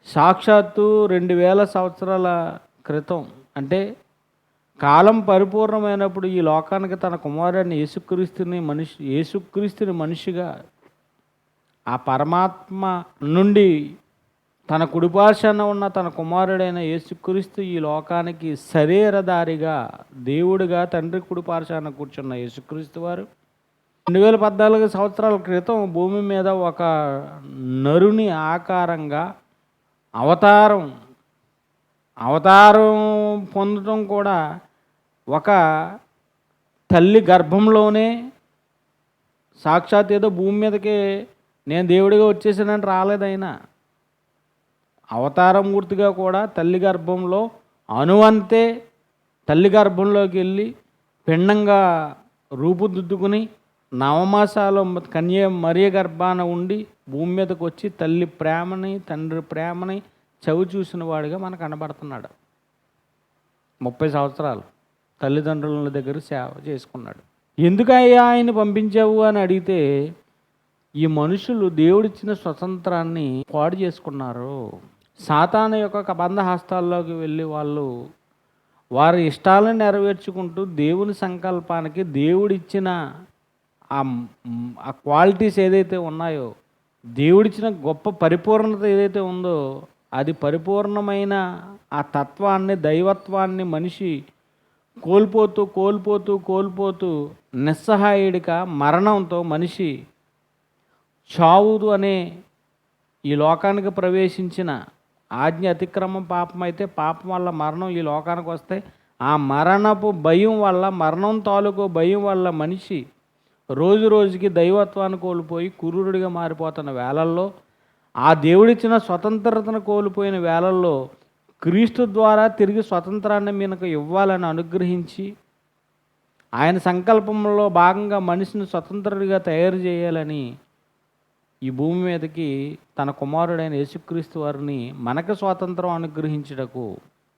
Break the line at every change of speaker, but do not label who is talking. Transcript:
సాక్షాత్తు 2000 సంవత్సరాల క్రితం, అంటే కాలం పరిపూర్ణమైనప్పుడు ఈ లోకానికి తన కుమారుడిని యేసుక్రీస్తుని మనిషిగా ఆ పరమాత్మ నుండి తన కుడిపార్శ్వాన ఉన్న తన కుమారుడైన యేసుక్రీస్తు ఈ లోకానికి శరీరధారిగా దేవుడిగా తండ్రి కుడిపార్శ్వాన కూర్చున్న యేసుక్రీస్తు వారు 2014 సంవత్సరాల క్రితం భూమి మీద ఒక నరుని ఆకారంగా అవతారం పొందడం కూడా ఒక తల్లి గర్భంలోనే సాక్షాత్ ఏదో భూమి మీదకి నేను దేవుడిగా వచ్చేసానని రాలేదైనా అవతారం మూర్తిగా కూడా తల్లి గర్భంలో అనువంతే తల్లి గర్భంలోకి వెళ్ళి పిండంగా రూపుదిద్దుకుని నవమాసాలు కన్య మరియ గర్భాన ఉండి భూమి మీదకి వచ్చి తల్లి ప్రేమని తండ్రి ప్రేమని చవి చూసిన వాడిగా మనకు కనబడుతున్నాడు. 30 సంవత్సరాలు తల్లిదండ్రుల దగ్గర సేవ చేసుకున్నాడు. ఎందుకయ్యా ఆయన పంపించావు అని అడిగితే ఈ మనుషులు దేవుడిచ్చిన స్వతంత్రాన్ని పాడు చేసుకున్నారు. సాతాను యొక్క కబంధ హస్తాల్లోకి వెళ్ళి వారి ఇష్టాలను నెరవేర్చుకుంటూ దేవుని సంకల్పానికి దేవుడిచ్చిన ఆ క్వాలిటీస్ ఏదైతే ఉన్నాయో, దేవుడిచ్చిన గొప్ప పరిపూర్ణత ఏదైతే ఉందో, అది పరిపూర్ణమైన ఆ తత్వాన్ని దైవత్వాన్ని మనిషి కోల్పోతూ నిస్సహాయుడిగా మరణంతో మనిషి చావు అనే ఈ లోకానికి ప్రవేశించిన ఆజ్ఞ అతిక్రమం పాపం అయితే, పాపం వల్ల మరణం ఈ లోకానికి వస్తే ఆ మరణపు భయం వల్ల, మరణం తాలూకు భయం వల్ల మనిషి రోజు రోజుకి దైవత్వాన్ని కోల్పోయి కురూరుడిగా మారిపోతున్న వేళల్లో, ఆ దేవుడిచ్చిన స్వతంత్రతను కోల్పోయిన వేళల్లో క్రీస్తు ద్వారా తిరిగి స్వతంత్రాన్ని మనకు ఇవ్వాలని అనుగ్రహించి ఆయన సంకల్పంలో భాగంగా మనిషిని స్వతంత్రుడిగా తయారు చేయాలని ఈ భూమి మీదకి తన కుమారుడైన యేసుక్రీస్తు వారిని మనకు స్వాతంత్రం అనుగ్రహించుటకు